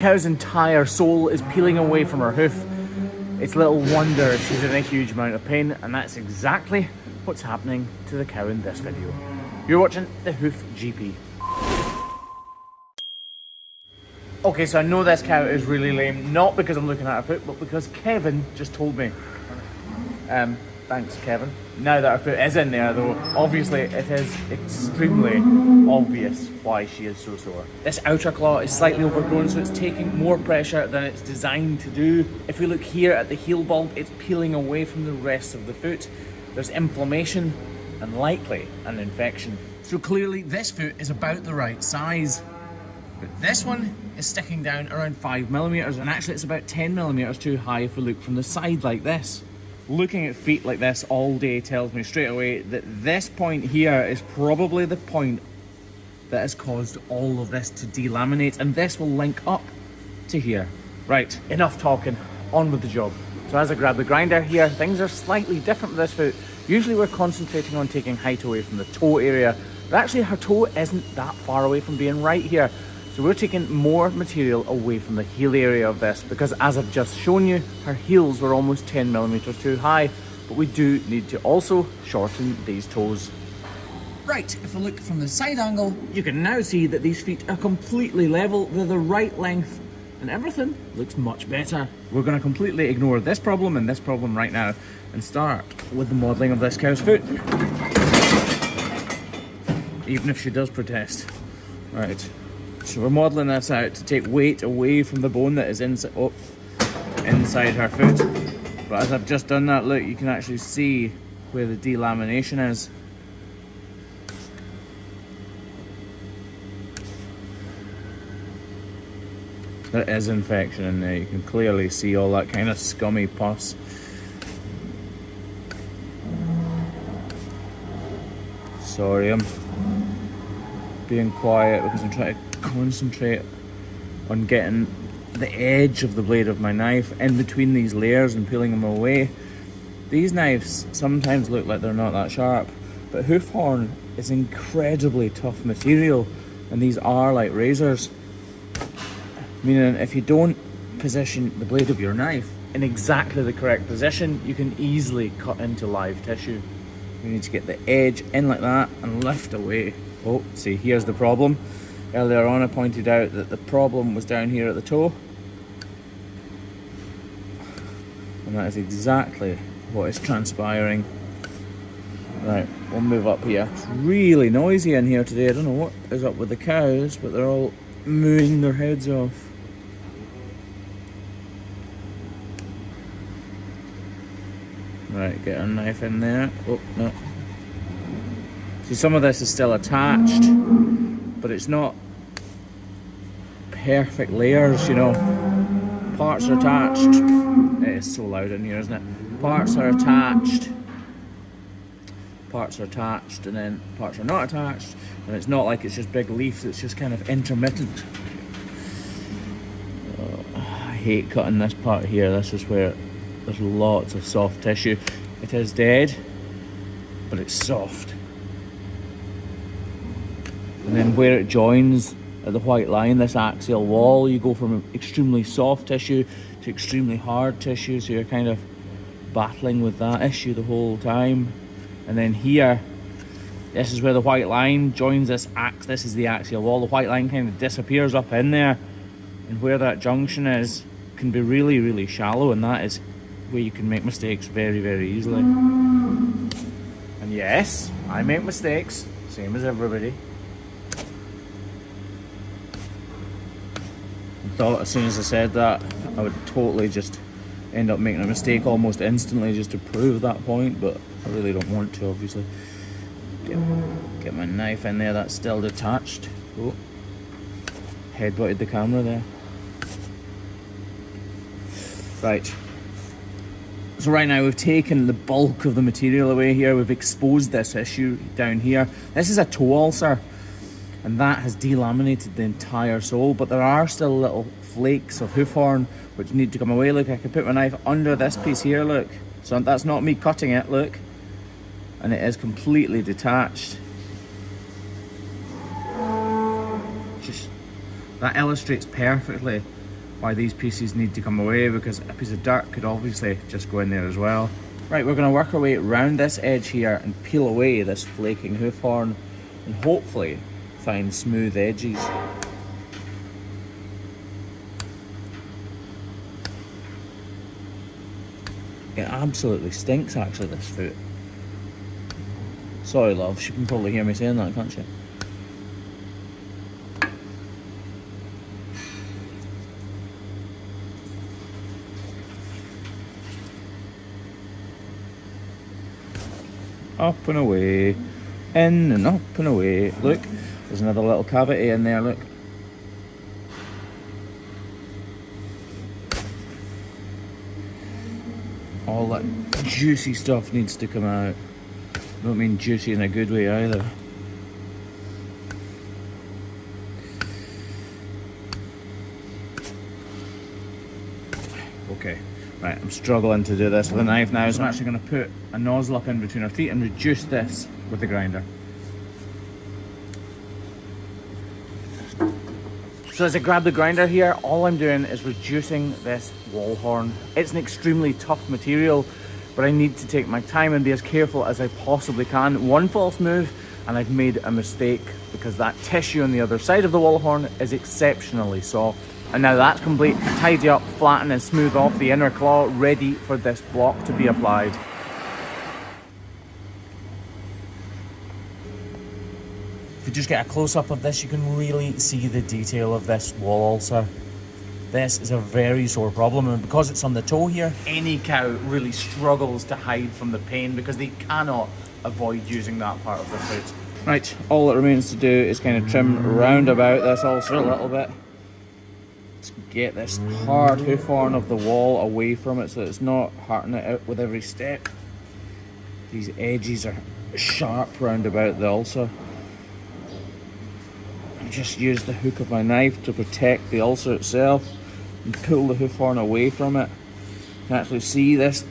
Cow's entire sole is peeling away from her hoof. It's little wonder she's in a huge amount of pain, and that's exactly what's happening to the cow in this video. You're watching the Hoof GP. Okay, so I know this cow is really lame, not because I'm looking at her foot, but because Kevin just told me. Thanks, Kevin. Now that her foot is in there, though, obviously it is extremely obvious why she is so sore. This outer claw is slightly overgrown, so it's taking more pressure than it's designed to do. If we look here at the heel bulb, it's peeling away from the rest of the foot. There's inflammation and likely an infection. So clearly this foot is about the right size. But this one is sticking down around 5mm, and actually it's about 10mm too high if we look from the side like this. Looking at feet like this all day tells me straight away that this point here is probably the point that has caused all of this to delaminate, and this will link up to here. Right, enough talking, on with the job. So as I grab the grinder here, things are slightly different with this foot. Usually we're concentrating on taking height away from the toe area, but actually her toe isn't that far away from being right here. So we're taking more material away from the heel area of this, because as I've just shown you, her heels were almost 10mm too high, but we do need to also shorten these toes. Right, if we look from the side angle, you can now see that these feet are completely level, they're the right length, and everything looks much better. We're going to completely ignore this problem and this problem right now, and start with the modelling of this cow's foot. Even if she does protest. Right. So we're modelling this out to take weight away from the bone that is inside her foot. But as I've just done that, look, you can actually see where the delamination is. There is infection in there, you can clearly see all that kind of scummy pus. Sorry, I'm being quiet because I'm trying to concentrate on getting the edge of the blade of my knife in between these layers and peeling them away. These knives sometimes look like they're not that sharp, but hoof horn is incredibly tough material, and these are like razors. Meaning if you don't position the blade of your knife in exactly the correct position, you can easily cut into live tissue. You need to get the edge in like that and lift away. Oh, see, here's the problem. Earlier on I pointed out that the problem was down here at the toe. And that is exactly what is transpiring. Right, we'll move up here. It's really noisy in here today. I don't know what is up with the cows, but they're all mooing their heads off. Right, get a knife in there. Oh, no. See, some of this is still attached, but it's not perfect layers, you know. Parts are attached. It is so loud in here, isn't it? Parts are attached. Parts are attached, and then parts are not attached. And it's not like it's just big leaves, it's just kind of intermittent. I hate cutting this part here. This is where there's lots of soft tissue. It is dead, but it's soft. And then where it joins at the white line, this axial wall, you go from extremely soft tissue to extremely hard tissue, so you're kind of battling with that issue the whole time. And then here, this is where the white line joins this is the axial wall. The white line kind of disappears up in there, and where that junction is can be really, really shallow, and that is where you can make mistakes very, very easily. And yes, I make mistakes, same as everybody. I thought as soon as I said that, I would totally just end up making a mistake almost instantly just to prove that point, but I really don't want to, obviously. Get my knife in there, that's still detached. Oh, headbutted the camera there. Right. So right now we've taken the bulk of the material away here, we've exposed this issue down here. This is a toe ulcer, and that has delaminated the entire sole, but there are still little flakes of hoof horn which need to come away. Look, I can put my knife under this piece here, look. So that's not me cutting it, look. And it is completely detached. Just, that illustrates perfectly why these pieces need to come away, because a piece of dirt could obviously just go in there as well. Right, we're going to work our way around this edge here and peel away this flaking hoof horn and hopefully find smooth edges. It absolutely stinks actually, this foot. Sorry love, she can probably hear me saying that, can't she? Up and away, in and up and away. Look, there's another little cavity in there, look. All that juicy stuff needs to come out. I don't mean juicy in a good way either. Okay, right, I'm struggling to do this with a knife now, so I'm actually going to put a nozzle up in between our feet and reduce this with the grinder. So as I grab the grinder here, all I'm doing is reducing this wall horn. It's an extremely tough material, but I need to take my time and be as careful as I possibly can. One false move and I've made a mistake, because that tissue on the other side of the wall horn is exceptionally soft. And now that's complete, I tidy up, flatten and smooth off the inner claw, ready for this block to be applied. If you just get a close-up of this, you can really see the detail of this wall ulcer. This is a very sore problem, and because it's on the toe here, any cow really struggles to hide from the pain because they cannot avoid using that part of the foot. Right, all that remains to do is kind of trim round about this ulcer a little bit. Let's get this hard hoof horn of the wall away from it so that it's not hurting it out with every step. These edges are sharp round about the ulcer. I just use the hook of my knife to protect the ulcer itself and pull the hoof horn away from it. You can actually see this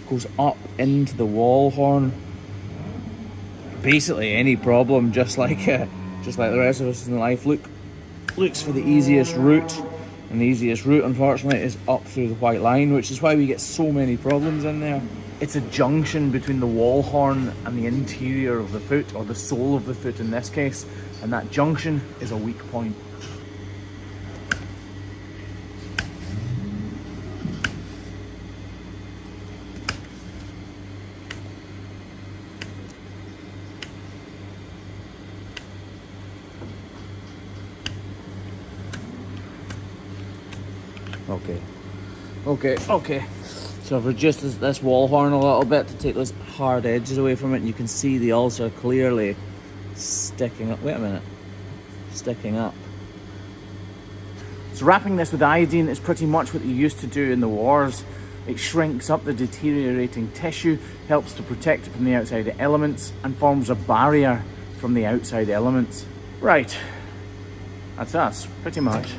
goes up into the wall horn. Basically any problem, just like the rest of us in life, looks for the easiest route, and the easiest route unfortunately is up through the white line, which is why we get so many problems in there. It's a junction between the wall horn and the interior of the foot, or the sole of the foot in this case, and that junction is a weak point. Okay. So I've reduced this wall horn a little bit to take those hard edges away from it, and you can see the ulcer clearly sticking up. Wait a minute. Sticking up. So wrapping this with iodine is pretty much what you used to do in the wars. It shrinks up the deteriorating tissue, helps to protect it from the outside elements, and forms a barrier from the outside elements. Right. That's us, pretty much.